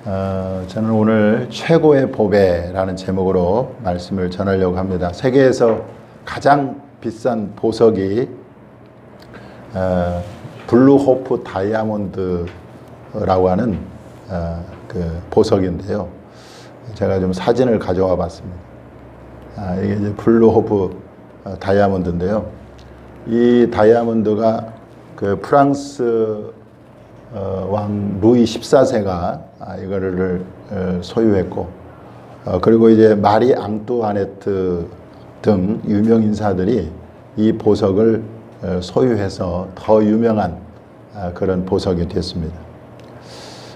저는 오늘 최고의 보배라는 제목으로 말씀을 전하려고 합니다. 세계에서 가장 비싼 보석이 블루호프 다이아몬드라고 하는 그 보석인데요. 제가 좀 사진을 가져와 봤습니다. 이게 이제 블루호프 다이아몬드인데요. 이 다이아몬드가 그 프랑스 왕 루이 14세가 이거를 소유했고, 그리고 이제 마리 앙뚜아네트 등 유명 인사들이 이 보석을 소유해서 더 유명한 그런 보석이 됐습니다.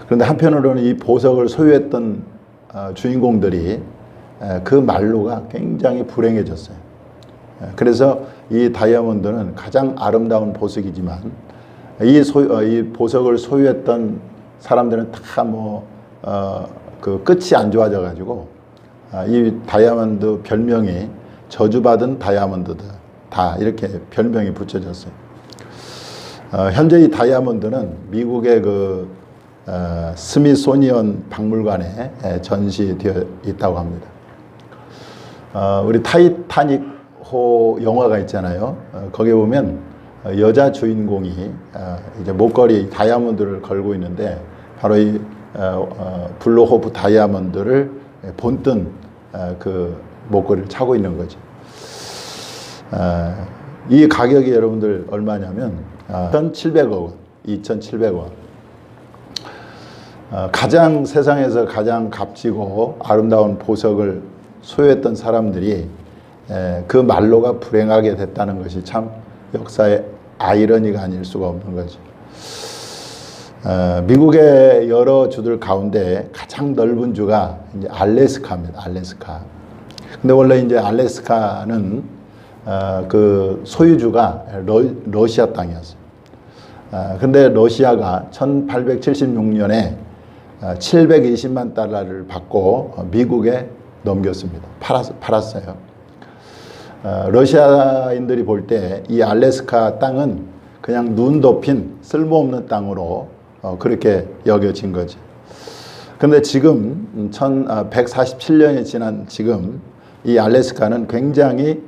그런데 한편으로는 이 보석을 소유했던 주인공들이 그 말로가 굉장히 불행해졌어요. 그래서 이 다이아몬드는 가장 아름다운 보석이지만 이 보석을 소유했던 사람들은 다 그 끝이 안 좋아져 가지고 이 다이아몬드 별명이 저주받은 다이아몬드다, 다 이렇게 별명이 붙여졌어요. 현재 이 다이아몬드는 미국의 그 스미소니언 박물관에 전시되어 있다고 합니다. 우리 타이타닉호 영화가 있잖아요. 거기에 보면 여자 주인공이 이제 목걸이 다이아몬드를 걸고 있는데 바로 이 블루호프 다이아몬드를 본뜬 그 목걸이를 차고 있는 거죠. 이 가격이 여러분들 얼마냐면 2,700억 원, 2,700원. 가장 세상에서 가장 값지고 아름다운 보석을 소유했던 사람들이 그 말로가 불행하게 됐다는 것이 참 역사의 아이러니가 아닐 수가 없는 거죠. 미국의 여러 주들 가운데 가장 넓은 주가 이제 알래스카입니다. 알래스카. 근데 원래 이제 알래스카는 그 소유주가 러시아 땅이었어요. 근데 러시아가 1876년에 720만 달러를 받고 미국에 넘겼습니다. 팔았어요. 러시아인들이 볼 때 이 알래스카 땅은 그냥 눈 덮인 쓸모없는 땅으로 그렇게 여겨진 거죠. 그런데 지금 1147년이 지난 지금 이 알래스카는 굉장히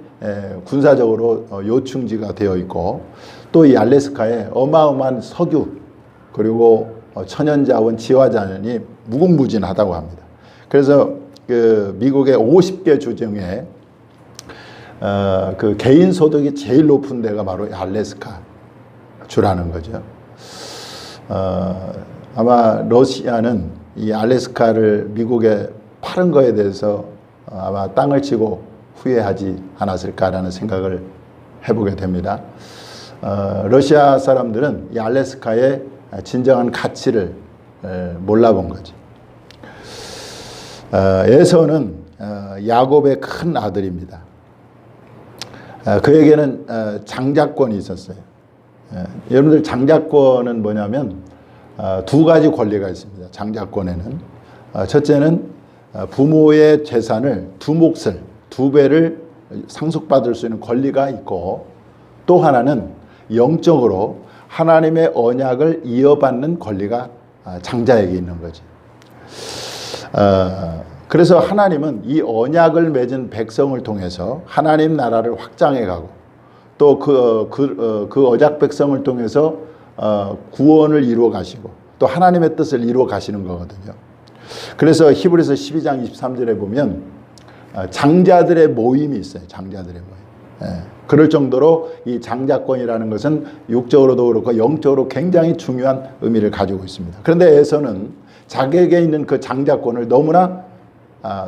군사적으로 요충지가 되어 있고, 또 이 알래스카에 어마어마한 석유 그리고 천연자원, 지화자원이 무궁무진하다고 합니다. 그래서 그 미국의 50개 주 중에 그 개인 소득이 제일 높은 데가 바로 알래스카 주라는 거죠. 아마 러시아는 이 알래스카를 미국에 팔은 거에 대해서 아마 땅을 치고 후회하지 않았을까라는 생각을 해보게 됩니다. 러시아 사람들은 이 알래스카의 진정한 가치를 몰라본 거죠. 에서는 야곱의 큰 아들입니다. 그에게는 장자권이 있었어요. 여러분들 장자권은 뭐냐면 두 가지 권리가 있습니다. 장자권에는 첫째는 부모의 재산을 두 몫을, 두 배를 상속받을 수 있는 권리가 있고, 또 하나는 영적으로 하나님의 언약을 이어받는 권리가 장자에게 있는 거죠. 그래서 하나님은 이 언약을 맺은 백성을 통해서 하나님 나라를 확장해 가고, 또 그 언약 백성을 통해서 구원을 이루어 가시고, 또 하나님의 뜻을 이루어 가시는 거거든요. 그래서 히브리서 12장 23절에 보면 장자들의 모임이 있어요. 장자들의 모임. 그럴 정도로 이 장자권이라는 것은 육적으로도 그렇고 영적으로 굉장히 중요한 의미를 가지고 있습니다. 그런데 에서는 자기에게 있는 그 장자권을 너무나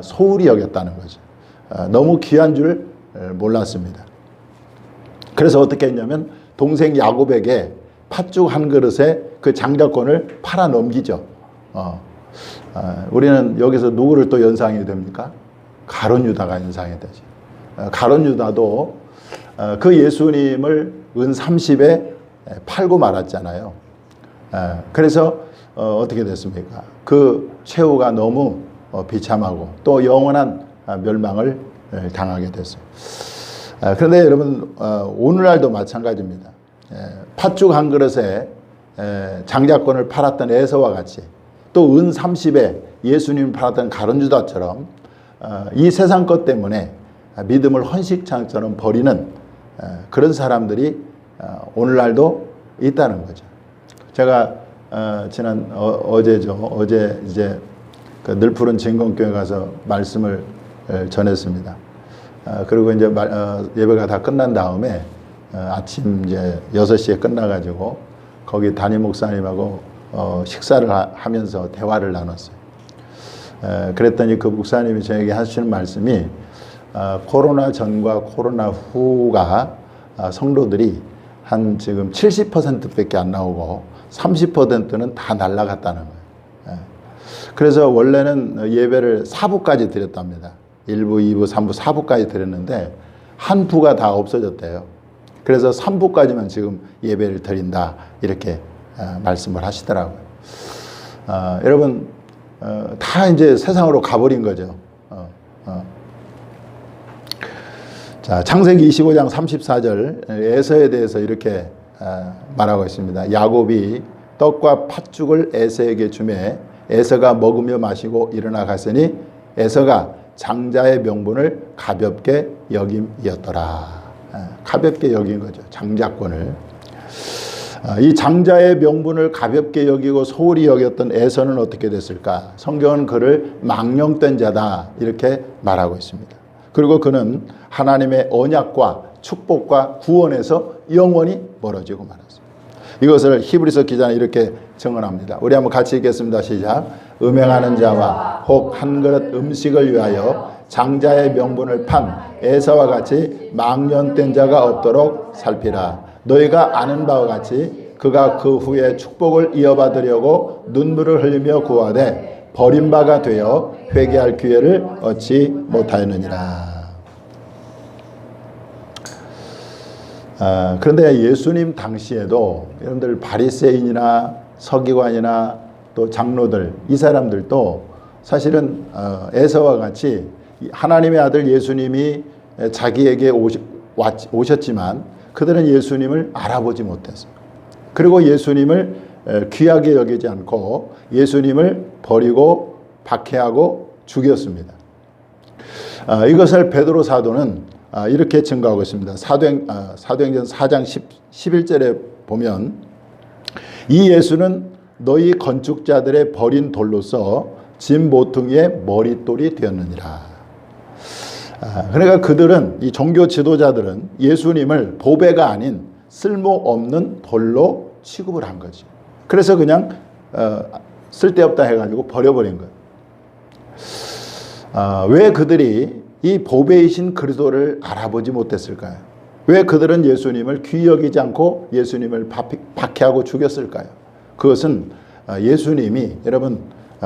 소홀히 여겼다는 거죠. 너무 귀한 줄 몰랐습니다. 그래서 어떻게 했냐면 동생 야곱에게 팥죽 한 그릇에 그 장자권을 팔아 넘기죠. 우리는 여기서 누구를 또 연상해야 됩니까? 가룟 유다가 연상이 되죠. 가룟 유다도 그 예수님을 은 30에 팔고 말았잖아요. 그래서 어떻게 됐습니까? 그 최후가 너무 비참하고 또 영원한 멸망을 당하게 됐어요. 그런데 여러분, 오늘날도 마찬가지입니다. 팥죽 한 그릇에 장자권을 팔았던 에서와 같이 또 은 30에 예수님 팔았던 가론주다처럼 이 세상 것 때문에 믿음을 헌식장처럼 버리는 그런 사람들이 오늘날도 있다는 거죠. 제가 지난 어제 이제 그 늘푸른 진공교회 가서 말씀을 전했습니다. 그리고 이제 예배가 다 끝난 다음에 아침 이제 6시에 끝나가지고 거기 담임 목사님하고 식사를 하면서 대화를 나눴어요. 그랬더니 그 목사님이 저에게 하시는 말씀이 코로나 전과 코로나 후가 성도들이 한 지금 70%밖에 안 나오고 30%는 다 날아갔다는 거예요. 그래서 원래는 예배를 4부까지 드렸답니다. 1부, 2부, 3부, 4부까지 드렸는데 한 부가 다 없어졌대요. 그래서 3부까지만 지금 예배를 드린다 이렇게 말씀을 하시더라고요. 여러분 다 이제 세상으로 가버린 거죠. 자, 창세기 25장 34절 에서에 대해서 이렇게 말하고 있습니다. 야곱이 떡과 팥죽을 에서에게 주매 에서가 먹으며 마시고 일어나 갔으니 에서가 장자의 명분을 가볍게 여김이었더라. 가볍게 여긴 거죠. 장자권을. 이 장자의 명분을 가볍게 여기고 소홀히 여겼던 에서는 어떻게 됐을까? 성경은 그를 망령된 자다 이렇게 말하고 있습니다. 그리고 그는 하나님의 언약과 축복과 구원에서 영원히 멀어지고 말았습니다. 이것을 히브리서 기자는 이렇게 증언합니다. 우리 한번 같이 읽겠습니다. 시작. 음행하는 자와 혹 한 그릇 음식을 위하여 장자의 명분을 판 에서와 같이 망령된 자가 없도록 살피라. 너희가 아는 바와 같이 그가 그 후에 축복을 이어받으려고 눈물을 흘리며 구하되 버림바가 되어 회개할 기회를 얻지 못하였느니라. 그런데 예수님 당시에도 여러분들 바리새인이나 서기관이나 또 장로들 이 사람들도 사실은 에서와 같이 하나님의 아들 예수님이 자기에게 오셨지만 그들은 예수님을 알아보지 못했어요. 그리고 예수님을 귀하게 여기지 않고 예수님을 버리고 박해하고 죽였습니다. 이것을 베드로 사도는 이렇게 증거하고 있습니다. 사도행전 4장 11절에 보면 이 예수는 너희 건축자들의 버린 돌로서 진 모퉁이의 머릿돌이 되었느니라. 그러니까 그들은 이 종교 지도자들은 예수님을 보배가 아닌 쓸모없는 돌로 취급을 한 거지. 그래서 그냥 쓸데없다 해가지고 버려버린 거예요. 왜 그들이 이 보배이신 그리스도를 알아보지 못했을까요? 왜 그들은 예수님을 귀히 여기지 않고 예수님을 박해하고 죽였을까요? 그것은 예수님이 여러분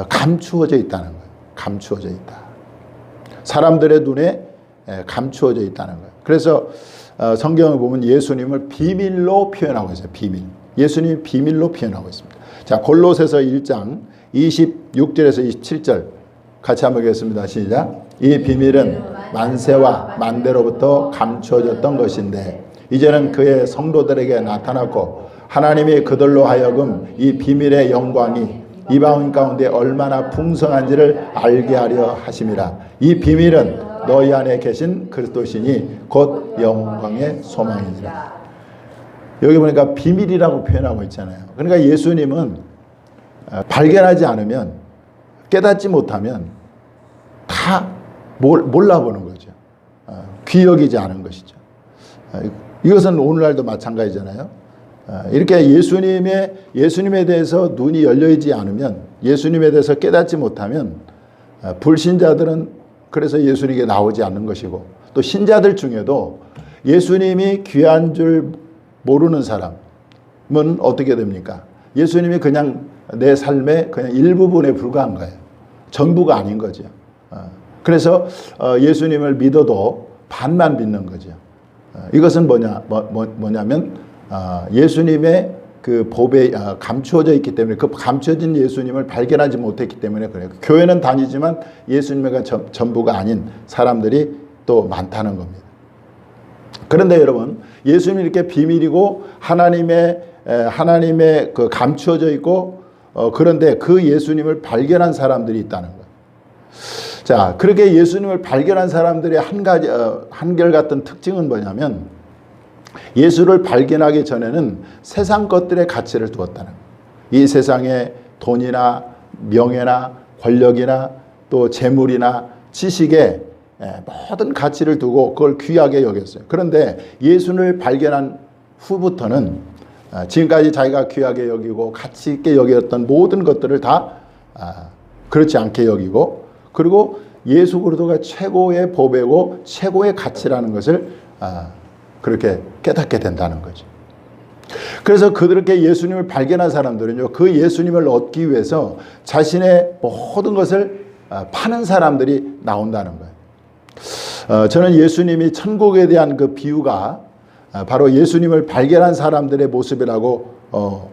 감추어져 있다는 거예요. 감추어져 있다. 사람들의 눈에 감추어져 있다는 거예요. 그래서 성경을 보면 예수님을 비밀로 표현하고 있어요. 비밀. 예수님이 비밀로 표현하고 있습니다. 자, 골로새서 1장 26절에서 27절 같이 한번 읽겠습니다. 시작. 이 비밀은 만세와 만대로부터 감추어졌던 것인데 이제는 그의 성도들에게 나타났고 하나님이 그들로 하여금 이 비밀의 영광이 이방 가운데 얼마나 풍성한지를 알게 하려 하심이라. 이 비밀은 너희 안에 계신 그리스도시니 곧 영광의 소망이니라. 여기 보니까 비밀이라고 표현하고 있잖아요. 그러니까 예수님은 발견하지 않으면 깨닫지 못하면 다 몰라보는 거죠. 귀 여기지 않은 것이죠. 이것은 오늘날도 마찬가지잖아요. 이렇게 예수님에 대해서 눈이 열려있지 않으면 예수님에 대해서 깨닫지 못하면 불신자들은 그래서 예수님에게 나오지 않는 것이고 또 신자들 중에도 예수님이 귀한 줄 모르는 사람은 어떻게 됩니까? 예수님이 그냥 내 삶의 그냥 일부분에 불과한 거예요. 전부가 아닌 거죠. 그래서 예수님을 믿어도 반만 믿는 거죠. 이것은 뭐냐면 예수님의 그 법에 감추어져 있기 때문에 그 감추어진 예수님을 발견하지 못했기 때문에 그래요. 교회는 다니지만 예수님의 전부가 아닌 사람들이 또 많다는 겁니다. 그런데 여러분, 예수님이 이렇게 비밀이고 하나님의 그 감추어져 있고 그런데 그 예수님을 발견한 사람들이 있다는 거예요. 자, 그렇게 예수님을 발견한 사람들의 한결같은 특징은 뭐냐면 예수를 발견하기 전에는 세상 것들의 가치를 두었다는 거예요. 이 세상에 돈이나 명예나 권력이나 또 재물이나 지식에 모든 가치를 두고 그걸 귀하게 여겼어요. 그런데 예수를 발견한 후부터는 지금까지 자기가 귀하게 여기고 가치 있게 여겼던 모든 것들을 다 그렇지 않게 여기고, 그리고 예수 그리스도가 최고의 보배고 최고의 가치라는 것을 그렇게 깨닫게 된다는 거죠. 그래서 그렇게 예수님을 발견한 사람들은요, 그 예수님을 얻기 위해서 자신의 모든 것을 파는 사람들이 나온다는 거예요. 저는 예수님이 천국에 대한 그 비유가 바로 예수님을 발견한 사람들의 모습이라고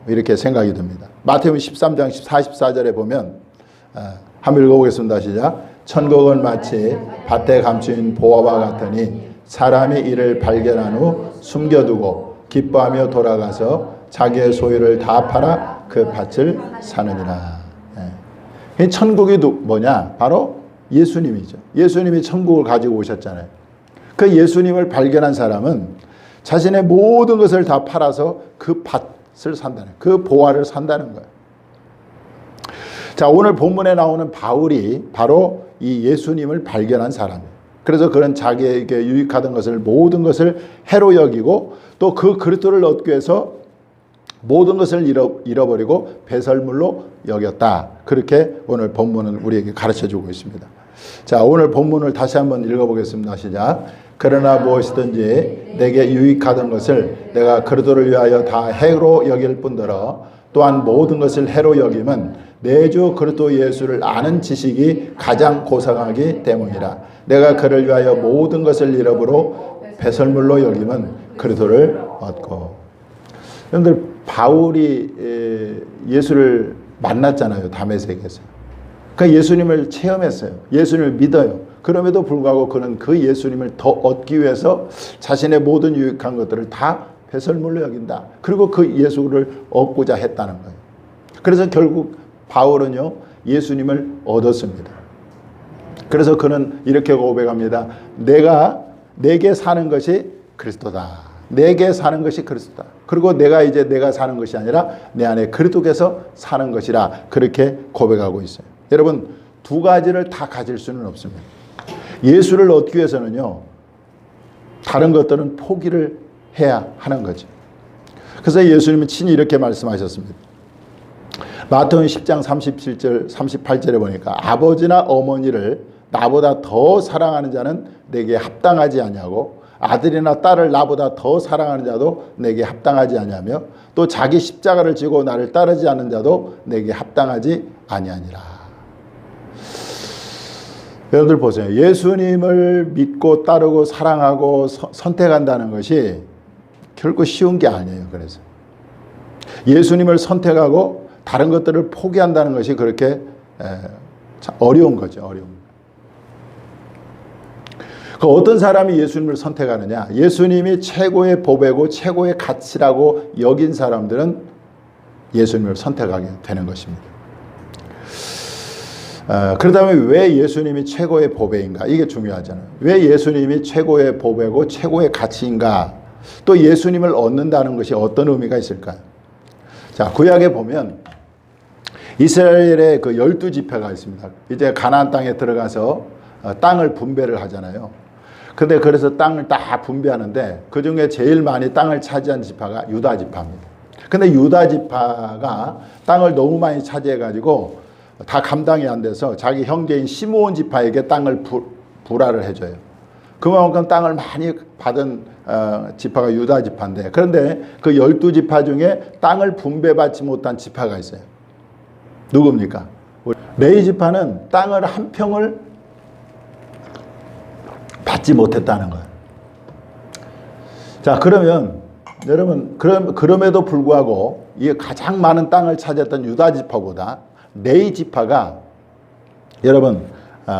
이렇게 생각이 듭니다. 마태복음 13장 44절에 보면 한번 읽어보겠습니다. 시작. 천국은 마치 밭에 감추인 보화와 같으니 사람이 이를 발견한 후 숨겨두고 기뻐하며 돌아가서 자기의 소유를 다 팔아 그 밭을 사느니라. 천국이 뭐냐? 바로 예수님이죠. 예수님이 천국을 가지고 오셨잖아요. 그 예수님을 발견한 사람은 자신의 모든 것을 다 팔아서 그 밭을 산다는, 그 보화를 산다는 거예요. 자, 오늘 본문에 나오는 바울이 바로 이 예수님을 발견한 사람이에요. 그래서 그는 자기에게 유익하던 것을 모든 것을 해로 여기고 또 그 그리스도를 얻기 위해서 모든 것을 잃어버리고 배설물로 여겼다. 그렇게 오늘 본문은 우리에게 가르쳐주고 있습니다. 자, 오늘 본문을 다시 한번 읽어보겠습니다. 시작. 그러나 무엇이든지 내게 유익하던 것을 내가 그리스도를 위하여 다 해로 여길 뿐더러 또한 모든 것을 해로 여김은 내 주 그리스도 예수를 아는 지식이 가장 고상하기 때문이라. 내가 그를 위하여 모든 것을 잃어버려 배설물로 여김은 그리스도를 얻고. 여러분들, 바울이 예수를 만났잖아요. 다메섹에서. 그러니까 예수님을 체험했어요. 예수님을 믿어요. 그럼에도 불구하고 그는 그 예수님을 더 얻기 위해서 자신의 모든 유익한 것들을 다 배설물로 여긴다. 그리고 그 예수를 얻고자 했다는 거예요. 그래서 결국 바울은요, 예수님을 얻었습니다. 그래서 그는 이렇게 고백합니다. 내게 사는 것이 그리스도다. 내게 사는 것이 그리스도다. 그리고 내가 사는 것이 아니라 내 안에 그리스도께서 사는 것이라 그렇게 고백하고 있어요. 여러분, 두 가지를 다 가질 수는 없습니다. 예수를 얻기 위해서는요, 다른 것들은 포기를 해야 하는 거죠. 그래서 예수님은 친히 이렇게 말씀하셨습니다. 마태복음 10장 37절 38절에 보니까 아버지나 어머니를 나보다 더 사랑하는 자는 내게 합당하지 아니하고 아들이나 딸을 나보다 더 사랑하는 자도 내게 합당하지 아니하며 또 자기 십자가를 지고 나를 따르지 않는 자도 내게 합당하지 아니하니라. 여러분들 보세요. 예수님을 믿고 따르고 사랑하고 선택한다는 것이 결코 쉬운 게 아니에요. 그래서 예수님을 선택하고 다른 것들을 포기한다는 것이 그렇게 어려운 거죠. 어려운 거. 그 어떤 사람이 예수님을 선택하느냐? 예수님이 최고의 보배고 최고의 가치라고 여긴 사람들은 예수님을 선택하게 되는 것입니다. 그렇다면 왜 예수님이 최고의 보배인가? 이게 중요하잖아요. 왜 예수님이 최고의 보배고 최고의 가치인가? 또 예수님을 얻는다는 것이 어떤 의미가 있을까요? 자, 구약에 보면 이스라엘의 그 12지파가 있습니다. 이제 가나안 땅에 들어가서 땅을 분배를 하잖아요. 근데 그래서 땅을 다 분배하는데 그 중에 제일 많이 땅을 차지한 지파가 유다 지파입니다. 근데 유다 지파가 땅을 너무 많이 차지해가지고 다 감당이 안 돼서 자기 형제인 시므온 지파에게 땅을 불화를 해줘요. 그만큼 땅을 많이 받은 지파가 유다 지파인데, 그런데 그 12지파 중에 땅을 분배받지 못한 지파가 있어요. 누굽니까? 레위 지파는 땅을 한 평을 받지 못했다는 거예요. 자, 그러면 여러분, 그럼에도 불구하고 이 가장 많은 땅을 차지했던 유다 지파보다 레위 지파가 여러분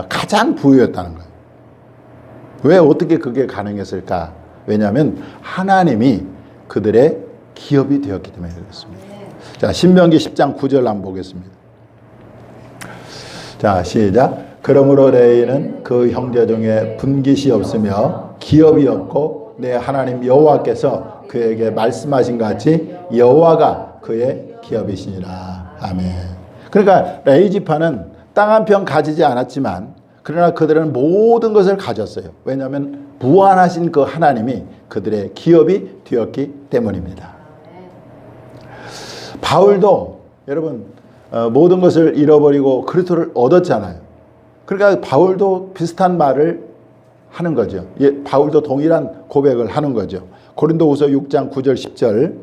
가장 부유했다는 거예요. 왜 어떻게 그게 가능했을까? 왜냐하면 하나님이 그들의 기업이 되었기 때문에 그렇습니다. 자, 신명기 10장 9절 한번 보겠습니다. 자, 시작. 그러므로 레위는 그 형제 중에 분깃이 없으며 기업이 없고 내 하나님 여호와께서 그에게 말씀하신 것 같이 여호와가 그의 기업이시니라. 아멘. 그러니까 레위 지파는 땅 한 평 가지지 않았지만 그러나 그들은 모든 것을 가졌어요. 왜냐하면 무한하신 그 하나님이 그들의 기업이 되었기 때문입니다. 바울도 여러분 모든 것을 잃어버리고 그리스도를 얻었잖아요. 그러니까 바울도 비슷한 말을 하는 거죠. 예, 바울도 동일한 고백을 하는 거죠. 고린도후서 6장 9절 10절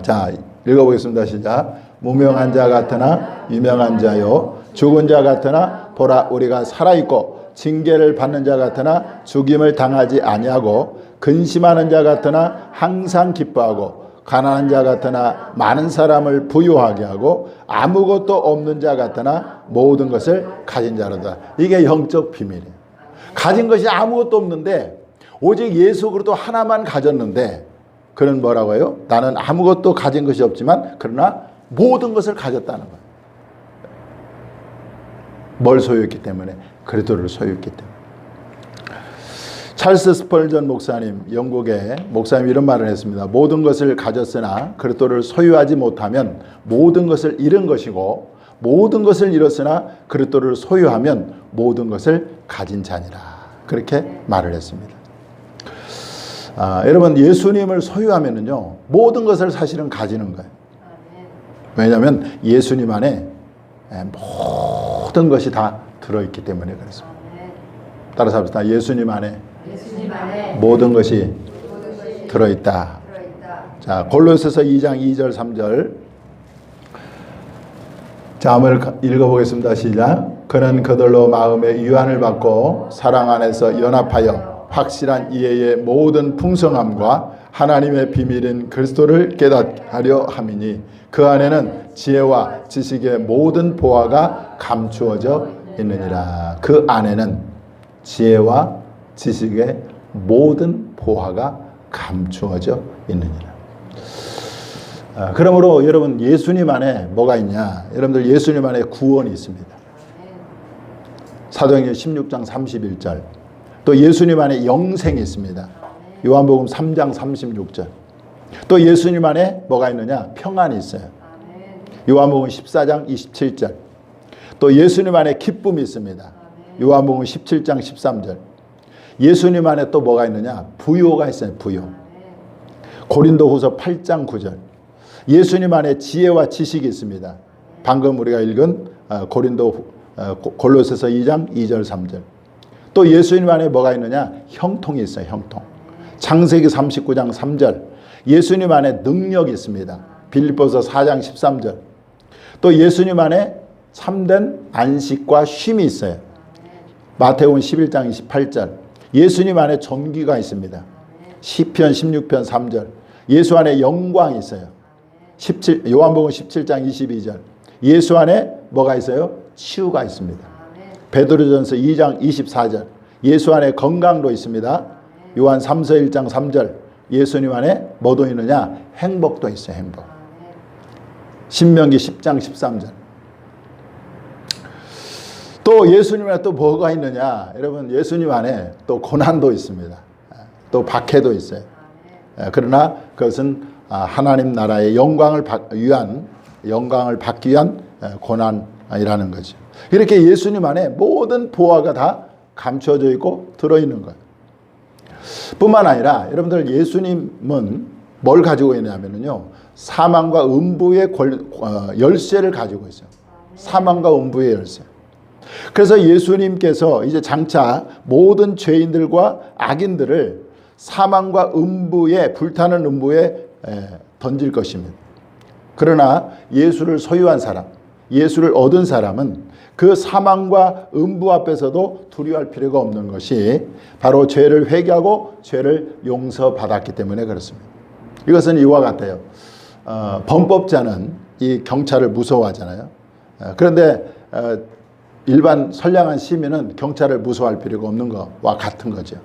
자 읽어보겠습니다. 시작. 무명한 자 같으나 유명한 자요 죽은 자 같으나 보라 우리가 살아있고 징계를 받는 자 같으나 죽임을 당하지 아니하고 근심하는 자 같으나 항상 기뻐하고 가난한 자 같으나 많은 사람을 부유하게 하고 아무것도 없는 자 같으나 모든 것을 가진 자로다. 이게 영적 비밀이에요. 가진 것이 아무것도 없는데 오직 예수 그리스도 하나만 가졌는데 그는 뭐라고 해요? 나는 아무것도 가진 것이 없지만 그러나 모든 것을 가졌다는 거예요. 뭘 소유했기 때문에? 그리스도를 소유했기 때문에. 찰스 스펄전 목사님, 영국의 목사님 이런 말을 했습니다. 모든 것을 가졌으나 그리스도를 소유하지 못하면 모든 것을 잃은 것이고 모든 것을 잃었으나 그리스도를 소유하면 모든 것을 가진 자니라. 그렇게 말을 했습니다. 여러분 예수님을 소유하면은요 모든 것을 사실은 가지는 거예요. 왜냐하면 예수님 안에 모든 것이 다 들어있기 때문에 그렇습니다. 따라서 합시다. 예수님 안에 모든 것이 들어있다. 자, 골로새서 2장 2절 3절 자, 한번 읽어보겠습니다. 시작. 그는 그들로 마음의 유한을 받고 사랑 안에서 연합하여 확실한 이해의 모든 풍성함과 하나님의 비밀인 그리스도를 깨닫하려 함이니 그 안에는 지혜와 지식의 모든 보화가 감추어져 있느니라. 그 안에는 지혜와 지식의 모든 보화가 감추어져 있느니라. 그러므로 여러분 예수님 안에 뭐가 있냐? 여러분들 예수님 안에 구원이 있습니다. 사도행전 16장 31절 또 예수님 안에 영생이 있습니다. 요한복음 3장 36절 또 예수님 안에 뭐가 있느냐? 평안이 있어요. 요한복음 14장 27절 또 예수님 안에 기쁨이 있습니다. 요한복음 17장 13절 예수님 안에 또 뭐가 있느냐? 부요가 있어요. 부요. 고린도후서 8장 9절 예수님 안에 지혜와 지식이 있습니다. 방금 우리가 읽은 골로새서 2장 2절 3절 또 예수님 안에 뭐가 있느냐? 형통이 있어요. 형통. 창세기 39장 3절 예수님 안에 능력이 있습니다. 빌립보서 4장 13절 또 예수님 안에 참된 안식과 쉼이 있어요. 마태복음 11장 28절 예수님 안에 존귀가 있습니다. 시편 16편 3절 예수 안에 영광이 있어요. 요한복음 17장 22절 예수 안에 뭐가 있어요? 치유가 있습니다. 베드로전서 2장 24절 예수 안에 건강도 있습니다. 요한 3서 1장 3절 예수님 안에 뭐도 있느냐? 행복도 있어요. 행복. 신명기 10장 13절 또 예수님 안에 또 뭐가 있느냐? 여러분 예수님 안에 또 고난도 있습니다. 또 박해도 있어요. 그러나 그것은 하나님 나라의 영광을 받기 위한 고난이라는 거죠. 이렇게 예수님 안에 모든 보화가 다 감춰져 있고 들어있는 거예요. 뿐만 아니라 여러분들 예수님은 뭘 가지고 있냐면요. 사망과 음부의 열쇠를 가지고 있어요. 사망과 음부의 열쇠. 그래서 예수님께서 이제 장차 모든 죄인들과 악인들을 사망과 음부에 불타는 음부에 던질 것입니다. 그러나 예수를 소유한 사람, 예수를 얻은 사람은 그 사망과 음부 앞에서도 두려워할 필요가 없는 것이 바로 죄를 회개하고 죄를 용서받았기 때문에 그렇습니다. 이것은 이와 같아요. 범법자는 이 경찰을 무서워하잖아요. 그런데 일반 선량한 시민은 경찰을 무서워할 필요가 없는 것과 같은 거죠.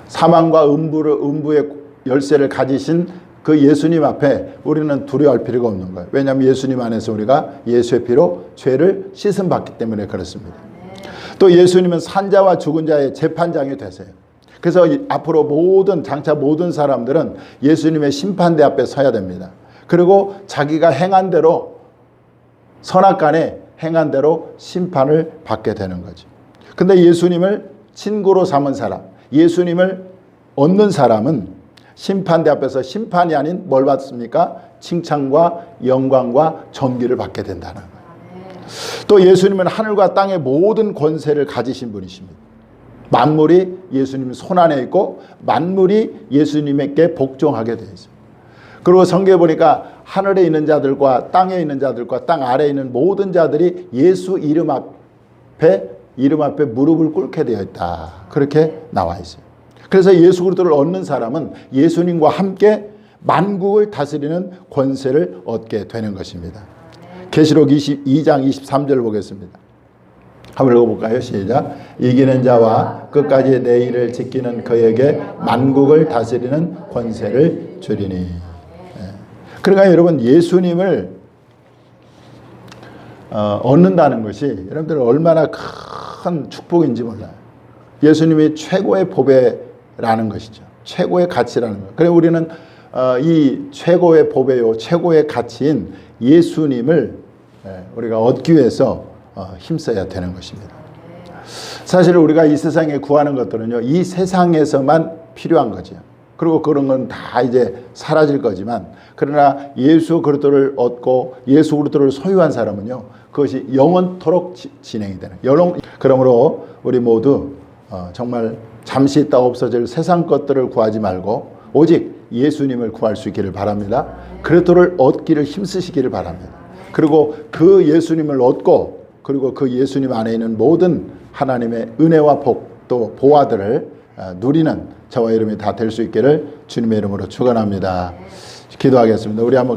사망과 음부의 열쇠를 가지신 그 예수님 앞에 우리는 두려워할 필요가 없는 거예요. 왜냐하면 예수님 안에서 우리가 예수의 피로 죄를 씻음받기 때문에 그렇습니다. 또 예수님은 산자와 죽은 자의 재판장이 되세요. 그래서 앞으로 장차 모든 사람들은 예수님의 심판대 앞에 서야 됩니다. 그리고 자기가 행한 대로 선악간에 행한 대로 심판을 받게 되는 거죠. 근데 예수님을 친구로 삼은 사람, 예수님을 얻는 사람은 심판대 앞에서 심판이 아닌 뭘 받습니까? 칭찬과 영광과 존귀를 받게 된다는 거예요. 또 예수님은 하늘과 땅의 모든 권세를 가지신 분이십니다. 만물이 예수님 손 안에 있고 만물이 예수님에게 복종하게 되어 있어요. 그리고 성경에 보니까 하늘에 있는 자들과 땅에 있는 자들과 땅 아래에 있는 모든 자들이 예수 이름 앞에 무릎을 꿇게 되어 있다. 그렇게 나와 있어요. 그래서 예수 그리스도를 얻는 사람은 예수님과 함께 만국을 다스리는 권세를 얻게 되는 것입니다. 계시록 22장 23절 보겠습니다. 한번 읽어볼까요? 시작. 이기는 자와 끝까지 내 일을 지키는 그에게 만국을 다스리는 권세를 주리니. 그러니까 여러분 예수님을 얻는다는 것이 여러분들 얼마나 큰 축복인지 몰라요. 예수님이 최고의 보배라는 것이죠. 최고의 가치라는 것. 그래서 우리는 이 최고의 보배요 최고의 가치인 예수님을 우리가 얻기 위해서 힘써야 되는 것입니다. 사실 우리가 이 세상에 구하는 것들은요, 이 세상에서만 필요한 거죠. 그리고 그런 건 다 이제 사라질 거지만, 그러나 예수 그리스도를 얻고 예수 그리스도를 소유한 사람은요, 그것이 영원토록 진행이 되는. 그러므로 우리 모두 정말 잠시 있다 없어질 세상 것들을 구하지 말고 오직 예수님을 구할 수 있기를 바랍니다. 그리스도를 얻기를 힘쓰시기를 바랍니다. 그리고 그 예수님을 얻고 그리고 그 예수님 안에 있는 모든 하나님의 은혜와 복 또 보화들을 누리는 저와 여러분이 다 될 수 있기를 주님의 이름으로 축원합니다. 기도하겠습니다. 우리 한번